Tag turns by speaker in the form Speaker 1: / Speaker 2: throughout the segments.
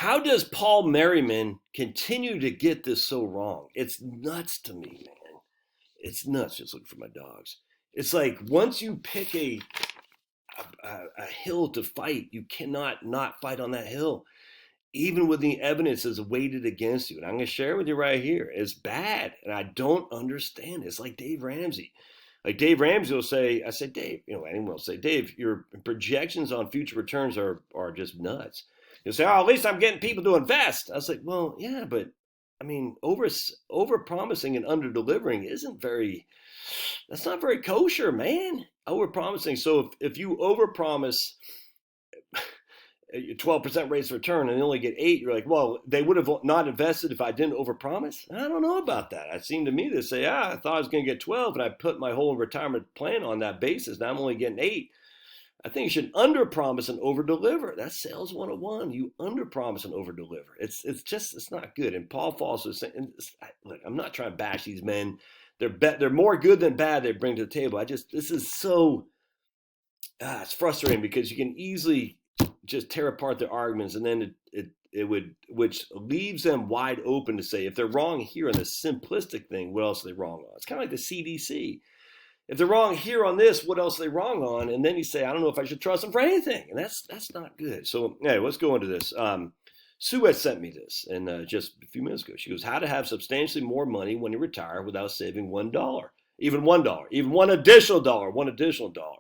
Speaker 1: How does Paul Merriman continue to get this so wrong? It's nuts to me, man. It's nuts. Just looking for my dogs. It's like once you pick a hill to fight, you cannot not fight on that hill, even when the evidence is weighted against you. And I'm going to share with you right here. It's bad, and I don't understand. It's like Dave Ramsey. Like Dave Ramsey will say, I said, Dave, anyone will say, Dave, your projections on future returns are just nuts. You'll say, oh, at least I'm getting people to invest. I was like, well, yeah, but I mean, over promising and under delivering that's not very kosher, man. Over promising. So if you over promise 12% rates of return and they only get 8, you're like, well, they would have not invested if I didn't overpromise. I don't know about that. It seemed to me to say, I thought I was going to get 12 and I put my whole retirement plan on that basis. Now I'm only getting 8. I think you should underpromise and overdeliver. That's sales 101. You underpromise and overdeliver. It's not good. And Paul falls to saying, look, I'm not trying to bash these men. They're more good than bad they bring to the table. This is so, it's frustrating because you can easily just tear apart their arguments, and then which leaves them wide open to say if they're wrong here on this simplistic thing, what else are they wrong on? It's kind of like the CDC. If they're wrong here on this, what else are they wrong on? And then you say, I don't know if I should trust them for anything, and that's not good. So anyway, let's go into this. Sue has sent me this, and just a few minutes ago, she goes, how to have substantially more money when you retire without saving $1, even $1, even $1 additional dollar.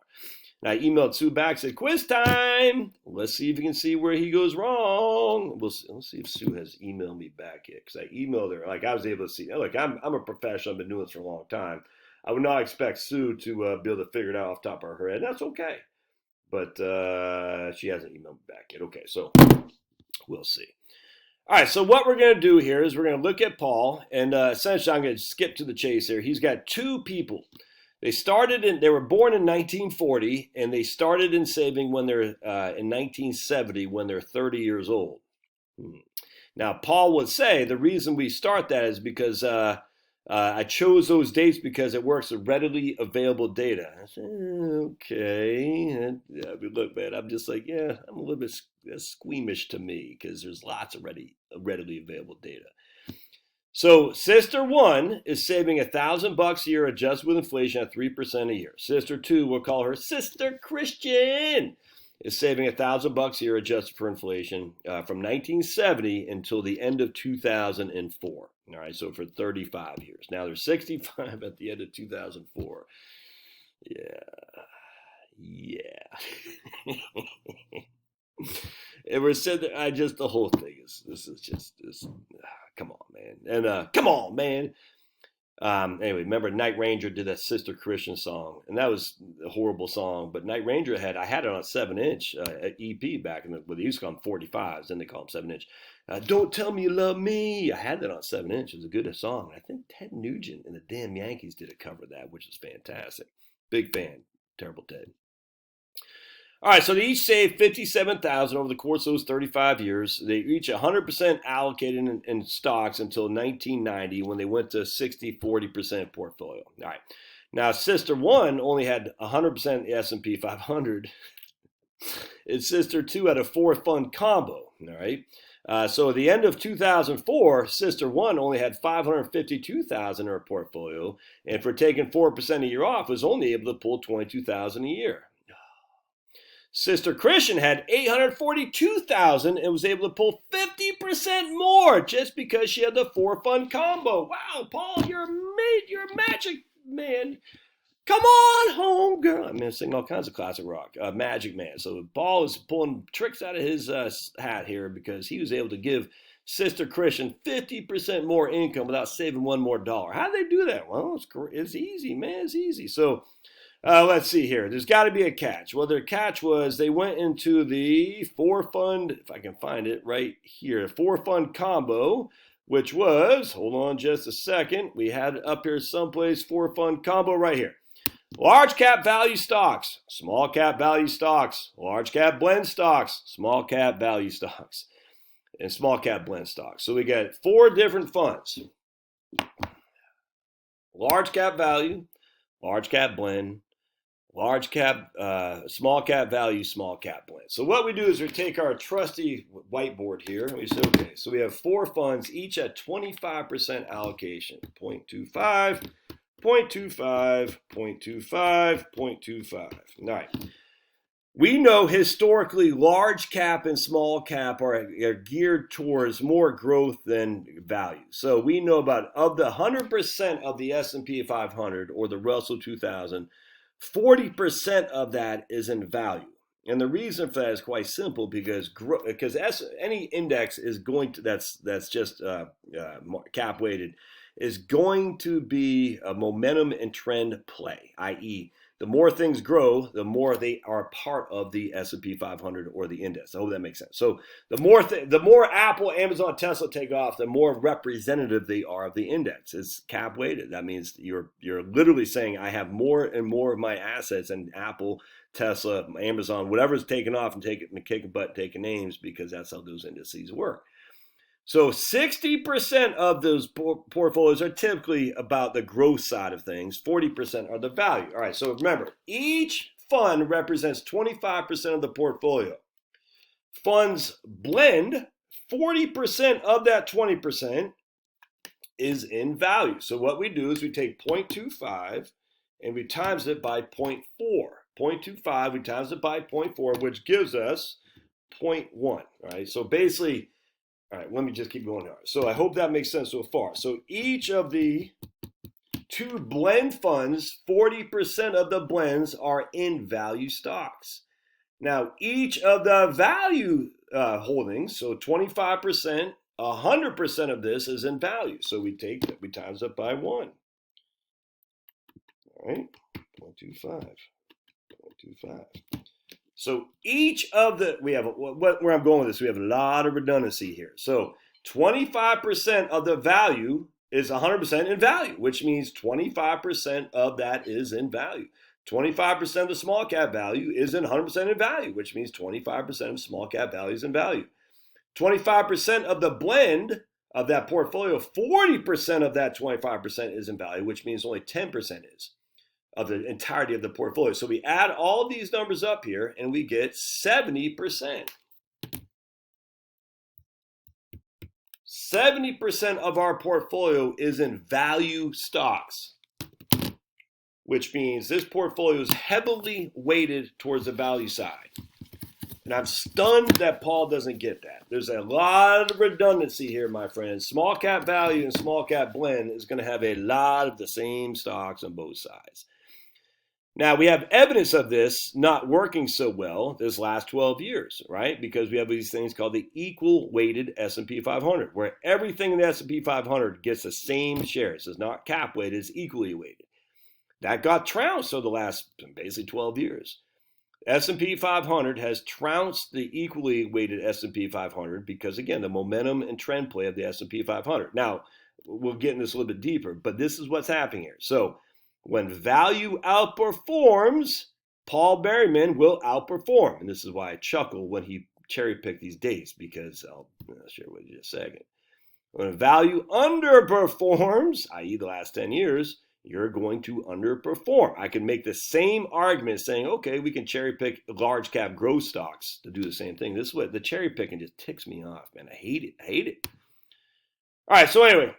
Speaker 1: And I emailed Sue back, said, quiz time. Let's see if you can see where he goes wrong. Let's see if Sue has emailed me back yet, because I emailed her. Like, I was able to see. Look, I'm a professional. I've been doing this for a long time. I would not expect Sue to be able to figure it out off the top of her head. That's okay. But she hasn't emailed me back yet. Okay, so we'll see. All right, so what we're going to do here is we're going to look at Paul. And essentially, I'm going to skip to the chase here. He's got 2 people. They were born in 1940, and they started in saving when they're in 1970 when they're 30 years old. Now, Paul would say the reason we start that is because I chose those dates because it works with readily available data. I said, okay. And, look, man, I'm just like, I'm a little bit squeamish to me because there's lots of readily available data. So Sister 1 is saving $1,000 a year adjusted with inflation at 3% a year. Sister 2, we'll call her Sister Christian, is saving $1,000 a year adjusted for inflation from 1970 until the end of 2004. All right, so for 35 years. Now they're 65 at the end of 2004. Yeah. And we're said that the whole thing is come on, man. And come on, man. Anyway, remember Night Ranger did that Sister Christian song, and that was a horrible song. But Night Ranger I had it on a 7-inch EP back in they used to call them 45s, then they call them 7-inch. Don't tell me you love me. I had that on 7-inch. It was a good song. I think Ted Nugent and the Damn Yankees did a cover of that, which is fantastic. Big fan. Terrible Ted. All right, so they each saved $57,000 over the course of those 35 years. They each 100% allocated in stocks until 1990 when they went to 60-40% portfolio. All right, now Sister 1 only had 100% in the S&P 500, and Sister 2 had a 4-fund combo. All right, so at the end of 2004, Sister 1 only had $552,000 in her portfolio, and for taking 4% a year off, was only able to pull $22,000 a year. Sister Christian had $842,000 and was able to pull 50% more just because she had the 4-fund combo. Wow, Paul, you're a magic man. Come on home, girl. I'm singing all kinds of classic rock. Magic Man. So Paul is pulling tricks out of his hat here because he was able to give Sister Christian 50% more income without saving $1 more. How did they do that? Well, it's easy, man. It's easy. So let's see here. There's got to be a catch. Well, their catch was they went into the 4-fund, if I can find it right here, 4-fund combo, which was, hold on just a second, we had it up here someplace, 4-fund combo right here. Large cap value stocks, small cap value stocks, large cap blend stocks, small cap value stocks, and small cap blend stocks. So we got 4 different funds. Large cap value, large cap blend, Large cap, small cap value, small cap blend. So what we do is we take our trusty whiteboard here and we say, okay, so we have 4 funds, each at 25% allocation. 0.25, 0.25, 0.25, 0.25. All right. We know historically large cap and small cap are geared towards more growth than value. So we know about of the 100% of the S&P 500 or the Russell 2000, 40% of that is in value. And the reason for that is quite simple because any index is going to that's just cap weighted is going to be a momentum and trend play, i.e. the more things grow, the more they are part of the S&P 500 or the index. I hope that makes sense. So the more Apple, Amazon, Tesla take off, the more representative they are of the index. It's cap weighted. That means you're literally saying I have more and more of my assets in Apple, Tesla, Amazon, whatever's taking off and kicking butt, taking names, because that's how those indices work. So 60% of those portfolios are typically about the growth side of things. 40% are the value. All right, so remember, each fund represents 25% of the portfolio. Funds blend 40% of that 20% is in value. So what we do is we take 0.25 and we times it by 0.4. 0.25, we times it by 0.4, which gives us 0.1, right? So basically, all right, let me just keep going here. So I hope that makes sense so far. So each of the 2 blend funds, 40% of the blends are in value stocks. Now, each of the value holdings, so 25%, 100% of this is in value. So we times it by 1. All right, 0.25, 0.25. So each of the, where I'm going with this, we have a lot of redundancy here. So 25% of the value is 100% in value, which means 25% of that is in value. 25% of the small cap value is in 100% in value, which means 25% of small cap value is in value. 25% of the blend of that portfolio, 40% of that 25% is in value, which means only 10% is of the entirety of the portfolio. So we add all these numbers up here and we get 70%. 70% of our portfolio is in value stocks, which means this portfolio is heavily weighted towards the value side. And I'm stunned that Paul doesn't get that. There's a lot of redundancy here, my friends. Small cap value and small cap blend is going to have a lot of the same stocks on both sides. Now, we have evidence of this not working so well this last 12 years, right? Because we have these things called the equal weighted S&P 500, where everything in the S&P 500 gets the same shares. It's not cap weighted, it's equally weighted. That got trounced over the last basically 12 years. S&P 500 has trounced the equally weighted S&P 500 because, again, the momentum and trend play of the S&P 500. Now, we'll get into this a little bit deeper, but this is what's happening here. So when value outperforms, Paul Merriman will outperform. And this is why I chuckle when he cherry-picked these dates, because I'll share with you in a second. When value underperforms, i.e. the last 10 years, you're going to underperform. I can make the same argument saying, okay, we can cherry pick large cap growth stocks to do the same thing. This is what the cherry picking just ticks me off, man. I hate it. I hate it. All right, so anyway,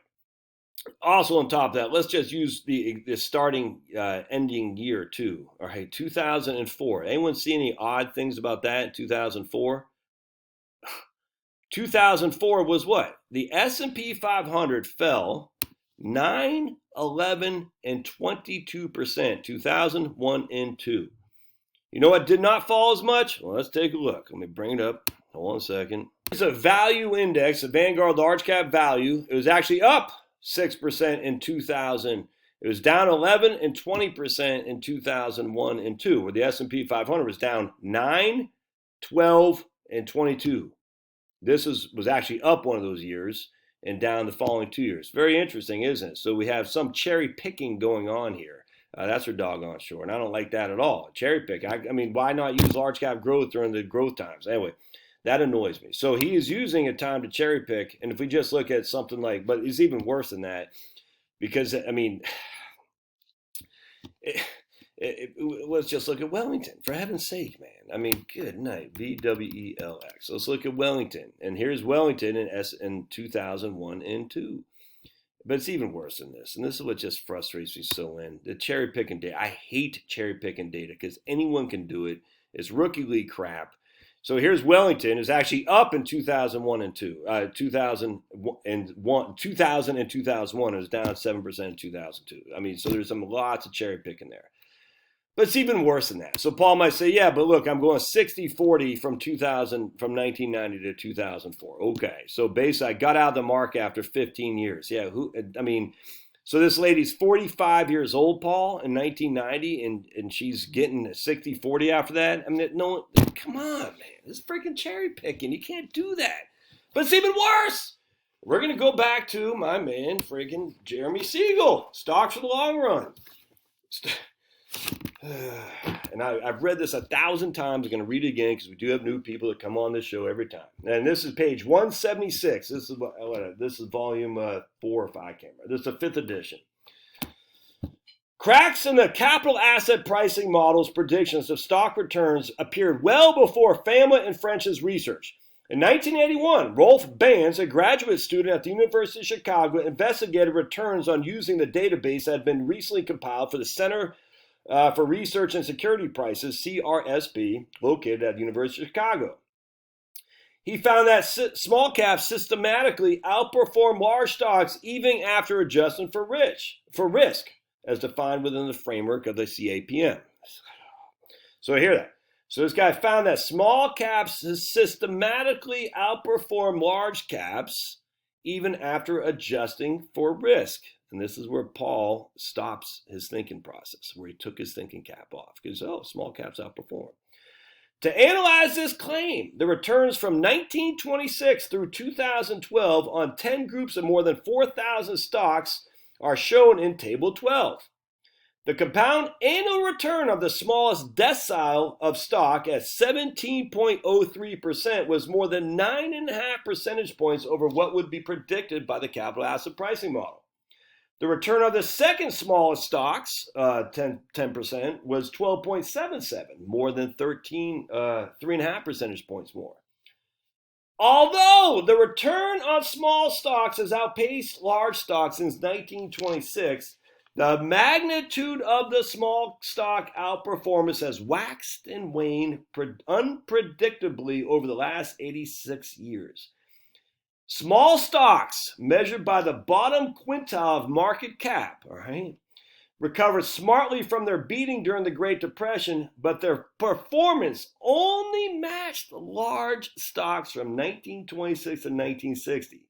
Speaker 1: also on top of that, let's just use the starting ending year too. All right, 2004. Anyone see any odd things about that in 2004? 2004 was what? The S&P 500 fell 9, 11, and 22%, 2001 and 2. You know what did not fall as much? Well, let's take a look. Let me bring it up. Hold on a second. It's a value index, a Vanguard large cap value. It was actually up 6% in 2000. It was down 11 and 20% in 2001 and 2, where the S&P 500 was down 9, 12, and 22. This was actually up one of those years and down the following 2 years. Very interesting, isn't it? So we have some cherry picking going on here. That's for doggone sure, and I don't like that at all. Cherry pick. I mean, why not use large cap growth during the growth times? Anyway, that annoys me. So he is using a time to cherry pick, and if we just look at something like, but it's even worse than that, because I mean, Let's just look at Wellington, for heaven's sake, man. I mean, good night, VWELX. Let's look at Wellington, and here's Wellington in 2001 and 2. But it's even worse than this, and this is what just frustrates me so in the cherry picking data. I hate cherry picking data because anyone can do it. It's rookie league crap. So here's Wellington is actually up in 2001 and 2. 2000 and 2001 is down 7% in 2002. I mean, so there's lots of cherry picking there. But it's even worse than that. So Paul might say, yeah, but look, I'm going 60-40 from 1990 to 2004. Okay, so basically I got out of the market after 15 years. Yeah, so this lady's 45 years old, Paul, in 1990, and she's getting 60-40 after that. I mean, no, come on, man. This is freaking cherry picking. You can't do that. But it's even worse. We're going to go back to my man, freaking Jeremy Siegel. Stocks for the long run. And I've read this 1,000 times. I'm going to read it again because we do have new people that come on this show every time. And this is page 176. This is volume 4 or 5. I can't remember. This is the 5th edition. Cracks in the capital asset pricing model's predictions of stock returns appeared well before Famla and French's research. In 1981, Roth Bands, a graduate student at the University of Chicago, investigated returns on using the database that had been recently compiled for the Center for Research and Security Prices, CRSP, located at the University of Chicago. He found that small caps systematically outperform large stocks even after adjusting for risk, as defined within the framework of the CAPM. So I hear that. So this guy found that small caps systematically outperform large caps even after adjusting for risk. And this is where Paul stops his thinking process, where he took his thinking cap off. Because, small caps outperform. To analyze this claim, the returns from 1926 through 2012 on 10 groups of more than 4,000 stocks are shown in Table 12. The compound annual return of the smallest decile of stock at 17.03% was more than 9.5 percentage points over what would be predicted by the capital asset pricing model. The return of the second smallest stocks, 10%, was 12.77, more than 3.5 percentage points more. Although the return on small stocks has outpaced large stocks since 1926, the magnitude of the small stock outperformance has waxed and waned unpredictably over the last 86 years. Small stocks, measured by the bottom quintile of market cap, recovered smartly from their beating during the Great Depression, but their performance only matched large stocks from 1926 to 1960.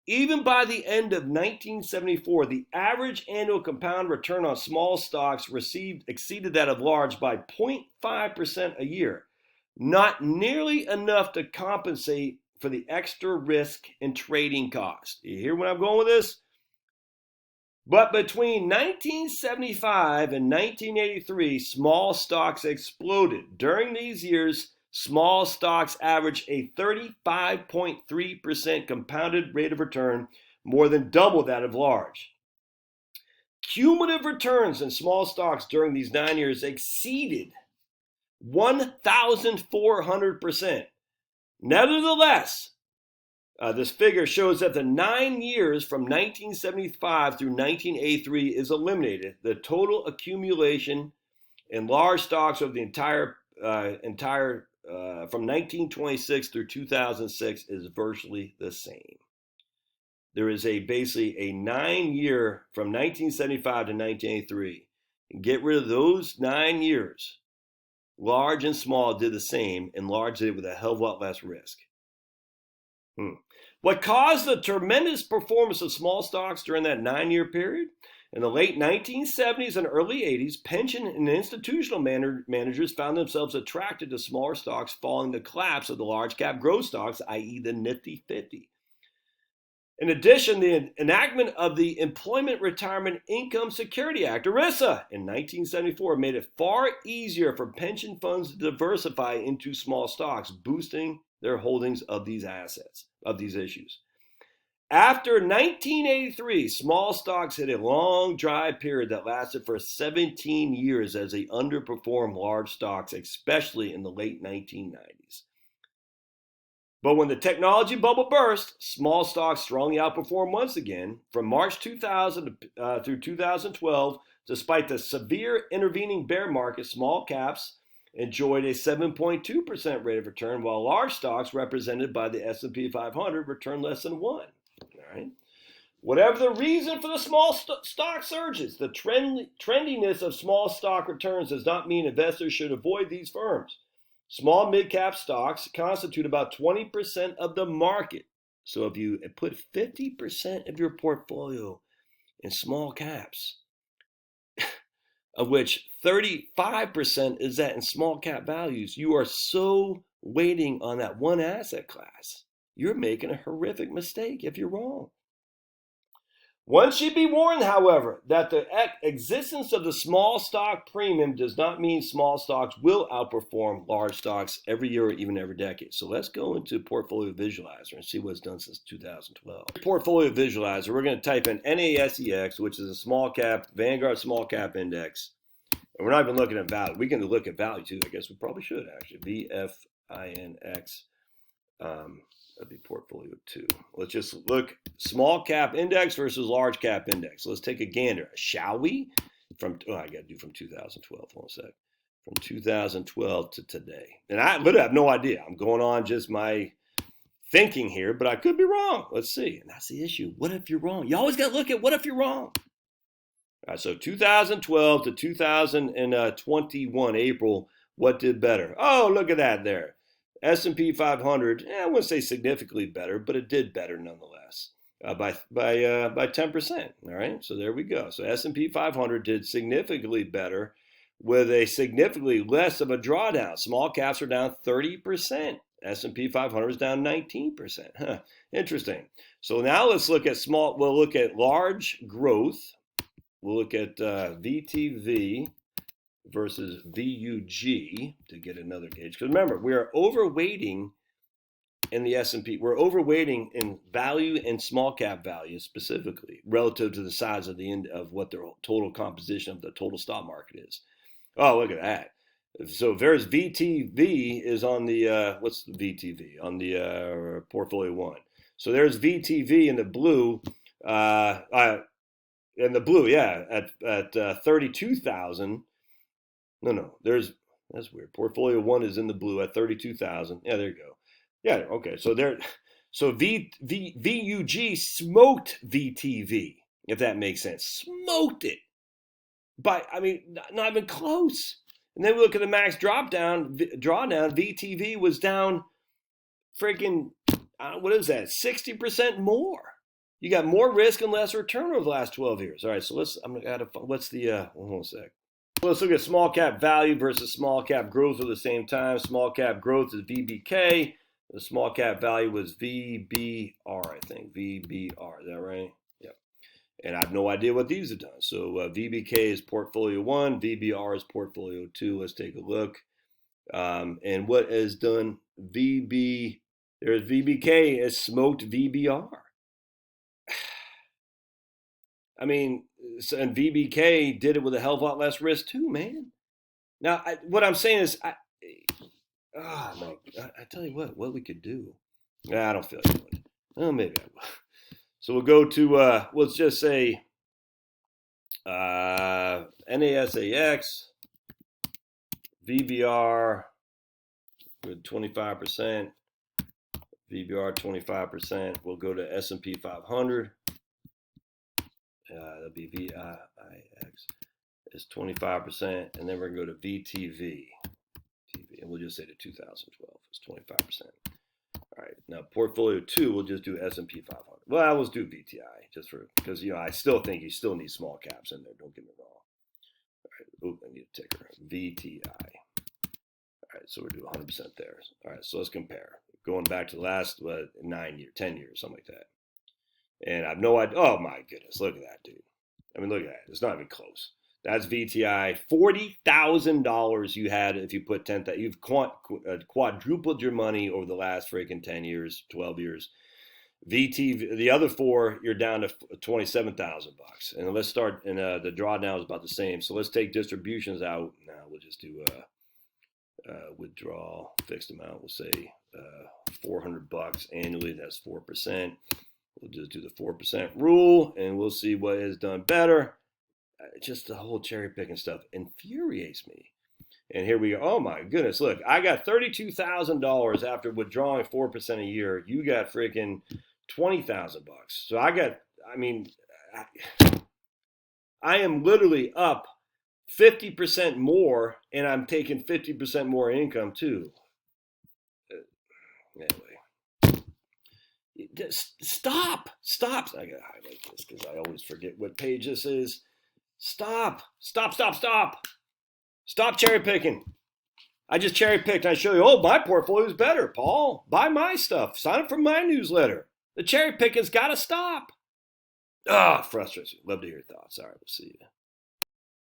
Speaker 1: Even by the end of 1974, the average annual compound return on small stocks exceeded that of large by 0.5% a year, not nearly enough to compensate for the extra risk and trading cost. You hear where I'm going with this? But between 1975 and 1983, small stocks exploded. During these years, small stocks averaged a 35.3% compounded rate of return, more than double that of large. Cumulative returns in small stocks during these 9 years exceeded 1,400%. Nevertheless, this figure shows that the 9 years from 1975 through 1983 is eliminated. The total accumulation in large stocks over the entire from 1926 through 2006 is virtually the same. There is basically a 9-year from 1975 to 1983. Get rid of those 9 years. Large and small did the same, and large did it with a hell of a lot less risk. What caused the tremendous performance of small stocks during that 9-year period? In the late 1970s and early 80s, pension and institutional managers found themselves attracted to smaller stocks following the collapse of the large cap growth stocks, i.e. the Nifty 50. In addition, the enactment of the Employment Retirement Income Security Act, ERISA, in 1974 made it far easier for pension funds to diversify into small stocks, boosting their holdings of these assets, of these issues. After 1983, small stocks hit a long dry period that lasted for 17 years as they underperformed large stocks, especially in the late 1990s. But when the technology bubble burst, small stocks strongly outperformed once again. From March 2000 through 2012, despite the severe intervening bear market, small caps enjoyed a 7.2% rate of return, while large stocks represented by the S&P 500 returned less than 1%. All right. Whatever the reason for the small stock surges, the trendiness of small stock returns does not mean investors should avoid these firms. Small mid-cap stocks constitute about 20% of the market. So if you put 50% of your portfolio in small caps, of which 35% is that in small cap values, you are so waiting on that one asset class. You're making a horrific mistake if you're wrong. One should be warned, however, that the existence of the small stock premium does not mean small stocks will outperform large stocks every year or even every decade. So let's go into Portfolio Visualizer and see what it's done since 2012. Portfolio Visualizer, we're going to type in NASEX, which is a small cap, Vanguard small cap index. And we're not even looking at value. We can look at value too. I guess we probably should actually. VFINX. That'd be portfolio 2. Let's just look small cap index versus large cap index. Let's take a gander, shall we? I got to do from 2012. Hold on a sec. From 2012 to today. And I literally have no idea. I'm going on just my thinking here, but I could be wrong. Let's see. And that's the issue. What if you're wrong? You always got to look at what if you're wrong. All right, so 2012 to 2021, April, what did better? Oh, look at that there. S&P 500, I wouldn't say significantly better, but it did better nonetheless by 10%. All right, so there we go. So S&P 500 did significantly better with a significantly less of a drawdown. Small caps are down 30%. S&P 500 is down 19%. Huh, interesting. So now let's look at we'll look at large growth. We'll look at VTV versus VUG to get another gauge. Because remember, we are overweighting in the S&P. We're overweighting in value and small cap value specifically relative to the size of what the total composition of the total stock market is. Oh, look at that. So there's VTV is on the, what's the VTV? On the portfolio 1. So there's VTV in the blue, yeah, at 32,000. No, that's weird. Portfolio 1 is in the blue at 32,000. Yeah, there you go. Yeah, okay. So VUG smoked VTV, if that makes sense. Smoked it. Not even close. And then we look at the max drawdown, VTV was down freaking, what is that, 60% more. You got more risk and less return over the last 12 years. All right, so what's the, hold on a sec. Let's look at small cap value versus small cap growth at the same time. Small cap growth is VBK. The small cap value was VBR, I think. VBR, is that right? Yep. And I have no idea what these have done. So VBK is portfolio 1. VBR is portfolio 2. Let's take a look. And what has done VBK has smoked VBR. I mean, and VBK did it with a hell of a lot less risk too, man. Now, what I'm saying is, I tell you what we could do. I don't feel like doing it. Well, maybe I will. So we'll go to, let's just say, NASAX, VBR with 25%, VBR 25%. We'll go to S&P 500. That'll be VIX is 25%, and then we're going to go to VTV, and we'll just say to 2012 is 25%. All right, now portfolio 2, we'll just do S&P 500. Well, let's do VTI because I still think you still need small caps in there. Don't get me wrong. All right, I need a ticker, VTI. All right, so we'll do 100% there. All right, so let's compare. Going back to the last 9 years, 10 years, something like that. And I have no idea. Oh my goodness, look at that, dude. I mean, look at that. It's not even close. That's VTI. $40,000 you had if you put 10,000. You've quadrupled your money over the last freaking 10 years, 12 years. VT, the other four, you're down to $27,000. And let's start, and the drawdown is about the same. So let's take distributions out. Now we'll just do withdraw fixed amount. We'll say $400 annually. That's 4%. We'll just do the 4% rule, and we'll see what is done better. Just the whole cherry picking stuff infuriates me. And here we go. Oh my goodness! Look, I got $32,000 after withdrawing 4% a year. You got freaking $20,000. So I got. I mean, I am literally up 50% more, and I'm taking 50% more income too. Anyway, just stop. I gotta highlight this because I always forget what page this is. Stop. Stop cherry picking. I just cherry picked. I show you, oh, my portfolio is better, Paul. Buy my stuff. Sign up for my newsletter. The cherry picking's got to stop. Frustrating. Love to hear your thoughts. All right, we'll see you.